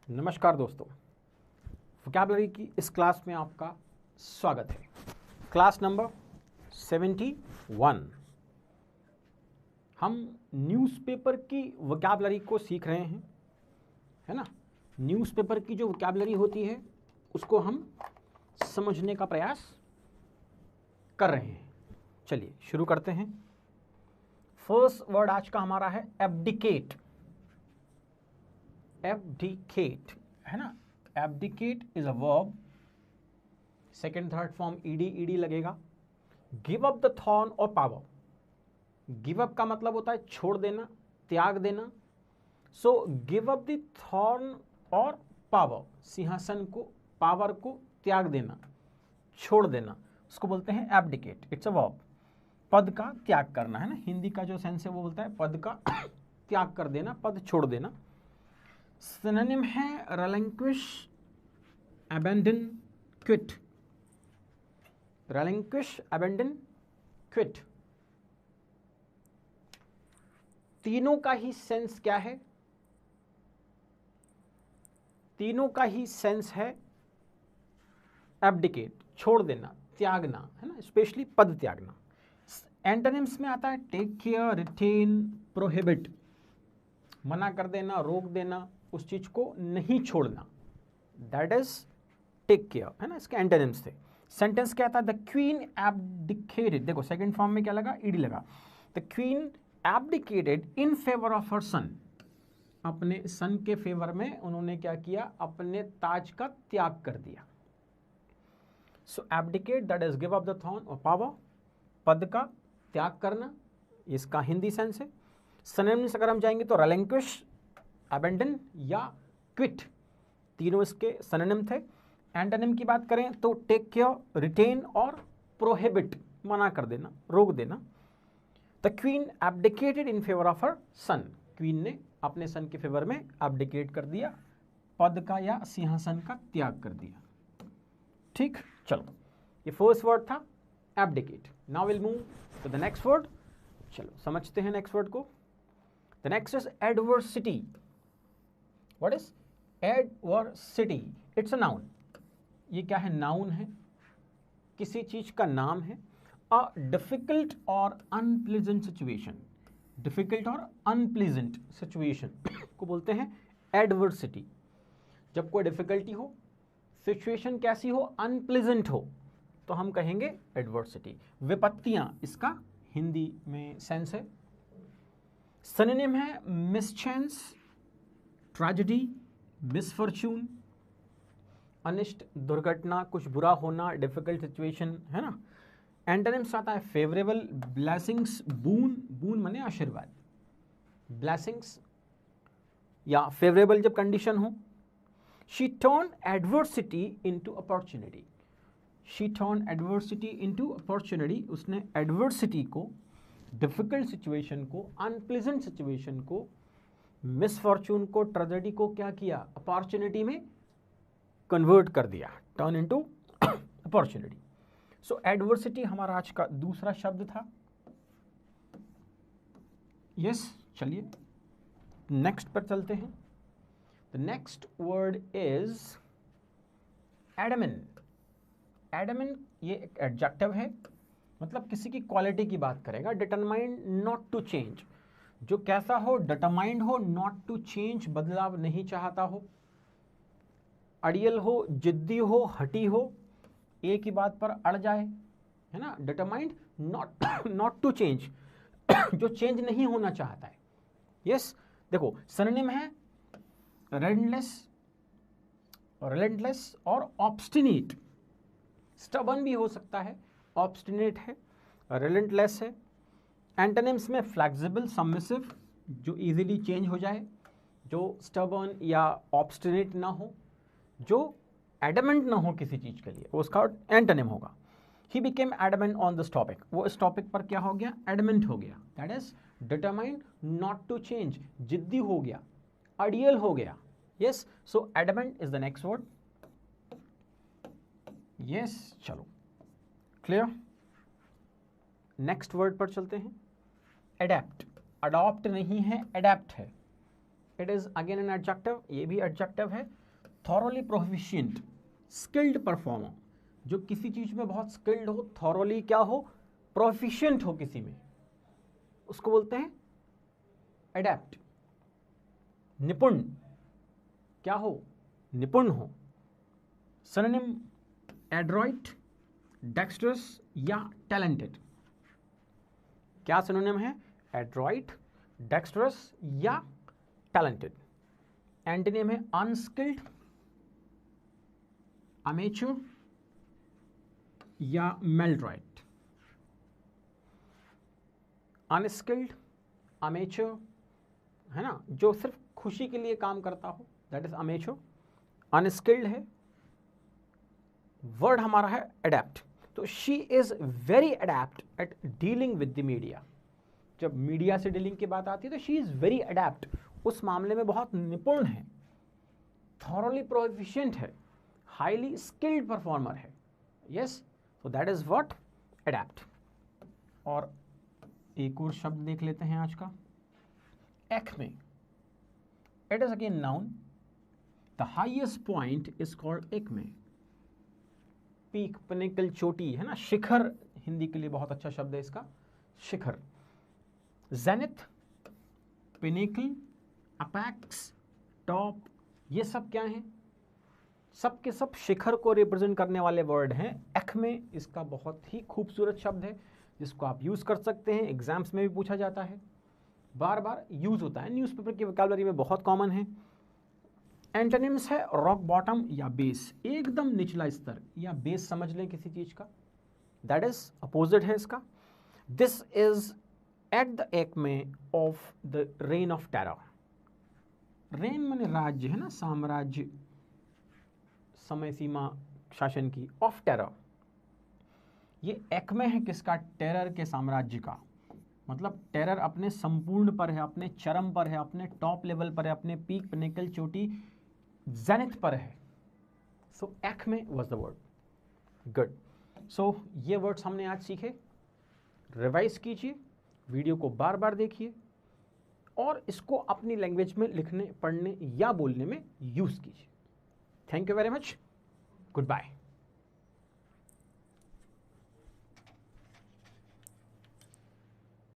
नमस्कार दोस्तों, वोकैबुलरी की इस क्लास में आपका स्वागत है। Class number 71। हम न्यूज़पेपर की वोकैबुलरी को सीख रहे हैं, है ना। न्यूज़पेपर की जो वोकैबुलरी होती है उसको हम समझने का प्रयास कर रहे हैं। चलिए शुरू करते हैं। फर्स्ट वर्ड आज का हमारा है एब्डिकेट। एब्डिकेट है ना। Abdicate is a verb. Second third form ED लगेगा। गिव अप द थ्रोन और पावर। गिव अप का मतलब होता है छोड़ देना, त्याग देना। So give up the throne और पावर, सिंहासन को, पावर को त्याग देना, छोड़ देना, उसको बोलते हैं एब्डिकेट। It's a verb. पद का त्याग करना है ना। हिंदी का जो सेंस है वो बोलता है पद का त्याग कर देना, पद छोड़ देना। सिनोनिम है relinquish, abandon, quit। relinquish, abandon, quit। तीनों का ही सेंस क्या है? तीनों का ही सेंस है एब्डिकेट, छोड़ देना, त्यागना, है ना, स्पेशली पद त्यागना। एंटोनिम्स में आता है टेक केयर, रिटेन, प्रोहिबिट। मना कर देना, रोक देना, उस चीज को नहीं छोड़ना, दैट इज टेक केयर, है ना। इसके एंटोनिम्स थे। सेंटेंस क्या था? The queen abdicated. देखो सेकंड फॉर्म में क्या लगा? ईडी लगा। The queen abdicated in favour of her son. अपने सन के फेवर में उन्होंने क्या किया? अपने ताज का त्याग कर दिया। So abdicate that is give up the throne और पावर, पद का त्याग करना, इसका हिंदी सेंस है। सिनोनिम्स अगर हम जाएंगे तो relinquish, abandon या क्विट, तीनों इसके सिनोनिम थे। एंटोनिम की बात करें तो टेक केयर, रिटेन और प्रोहिबिट, मना कर देना, रोक देना। The queen abdicated in favour of her son. Queen ने अपने सन के फेवर में एब्डिकेट कर दिया, पद का या सिंहासन का त्याग कर दिया। ठीक, चलो ये फर्स्ट वर्ड था abdicate. Now will move to the next word. चलो समझते हैं नेक्स्ट वर्ड को। The next is adversity. What is adversity? It's a noun. ये क्या है? नाउन है, किसी चीज का नाम है। अ डिफिकल्ट और अनप्लीजेंट सिचुएशन। डिफिकल्ट और अनप्लीजेंट सिचुएशन को बोलते हैं एडवर्सिटी। जब कोई डिफिकल्टी हो, सिचुएशन कैसी हो? अनप्लीजेंट हो, तो हम कहेंगे एडवर्सिटी। विपत्तियां इसका हिंदी में सेंस है। सिनोनिम है मिसचैंस, ट्रेजेडी, मिसफॉर्च्यून। अनिष्ट, दुर्घटना, कुछ बुरा होना, डिफिकल्ट सिचुएशन, है ना। एंटोनिम्स आता है फेवरेबल, ब्लेसिंग्स, बून, बून माने आशीर्वाद, ब्लेसिंग्स या फेवरेबल जब कंडीशन हो। She turn adversity into opportunity. She turn adversity into opportunity. उसने एडवर्सिटी को, डिफिकल्ट सिचुएशन को, अनप्लीजेंट सिचुएशन को, मिसफॉर्चून को, ट्रेजेडी को क्या किया? अपॉर्चुनिटी में कन्वर्ट कर दिया, टर्न इनटू अपॉर्चुनिटी। सो एडवर्सिटी हमारा आज का दूसरा शब्द था। यस, चलिए नेक्स्ट पर चलते हैं। The next word is admin. Admin ये एक एडजेक्टिव है, मतलब किसी की क्वालिटी की बात करेगा। डिटरमाइंड नॉट टू चेंज, जो कैसा हो? डिटरमाइंड हो, नॉट टू चेंज, बदलाव नहीं चाहता हो, अड़ियल हो, जिद्दी हो, हटी हो, एक ही बात पर अड़ जाए, है ना। डिटरमाइंड नॉट टू चेंज, जो चेंज नहीं होना चाहता है। यस, देखो सिनोनिम है रेलेंटलेस, रिलेंटलेस और ऑब्स्टिनेट। स्टबर्न भी हो सकता है, ऑब्स्टिनेट है, रिलेंटलेस है। एंटोनिम्स में फ्लेक्सिबल, सबमिसिव, जो इजीली चेंज हो जाए, जो स्टबर्न या ऑब्स्टिनेट ना हो, जो एडमेंट ना हो किसी चीज के लिए, वो उसका एंटोनिम होगा। He became adamant on this topic. वो इस टॉपिक पर क्या हो गया? एडमेंट हो गया। That is determined not to change, जिद्दी हो गया, अड़ियल हो गया। Yes, so adamant is the next word. Yes, चलो क्लियर। नेक्स्ट वर्ड पर चलते हैं। एडेप्ट। अडॉप्ट नहीं है, एडेप्ट है। It is again an adjective, ये भी एडजेक्टिव है। थॉरोली प्रोफिशिएंट, स्किल्ड परफॉर्मर, जो किसी चीज में बहुत स्किल्ड हो, थॉरोली क्या हो, प्रोफिशिएंट हो किसी में, उसको बोलते हैं एडेप्ट। निपुण, क्या हो, निपुण हो। सिनोनिम एड्रॉइट, डेक्स्ट्रस या टैलेंटेड। क्या सिनोनिम है, एड्रॉइट, डेक्स्ट्रस या टैलेंटेड। एंटोनिम है अनस्किल्ड, अमेच्योर या मेलड्रॉइट। अनस्किल्ड, अमेच्योर, है ना, जो सिर्फ खुशी के लिए काम करता हो, दैट इज अमेच्योर। अनस्किल्ड है, वर्ड हमारा है एडेप्ट। तो she is very adept at dealing with the media. जब मीडिया से डीलिंग की बात आती है तो शी इज वेरी एडेप्ट, उस मामले में बहुत निपुण है, थॉरोली प्रोफिशिएंट है, हाईली स्किल्ड परफॉर्मर है। Yes, so that is what, adept. और एक और शब्द देख लेते हैं आज का, acme. It is again noun, the highest point is called acme. Peak, pinnacle, चोटी, है ना, शिखर हिंदी के लिए बहुत अच्छा शब्द है इसका, शिखर। जेनिथ, पिनेकल, अपेक्स, टॉप, ये सब क्या हैं, सब के सब शिखर को रिप्रेजेंट करने वाले वर्ड हैं। एक्मे इसका बहुत ही खूबसूरत शब्द है जिसको आप यूज कर सकते हैं, एग्जाम्स में भी पूछा जाता है, बार बार यूज होता है, न्यूज़पेपर की वोकैबुलरी में बहुत कॉमन है। एंटोनिम्स है रॉक बॉटम या बेस, एकदम निचला स्तर या बेस समझ लें किसी चीज का, दैट इज अपोजिट है इसका। This is at the Acme of the rain of terror. Rain माने राज्य, है ना, साम्राज्य, समय सीमा शासन की, ऑफ टेरर। ये एक्मे है किसका, टेरर के साम्राज्य का। मतलब टेरर अपने संपूर्ण पर है, अपने चरम पर है, अपने टॉप लेवल पर है, अपने पीक, पिनेकल, चोटी, जेनिथ पर है। So acme was the word. Good. So ये वर्ड्स हमने आज सीखे, रिवाइज कीजिए, वीडियो को बार बार देखिए और इसको अपनी लैंग्वेज में लिखने, पढ़ने या बोलने में यूज कीजिए। Thank you very much, good bye.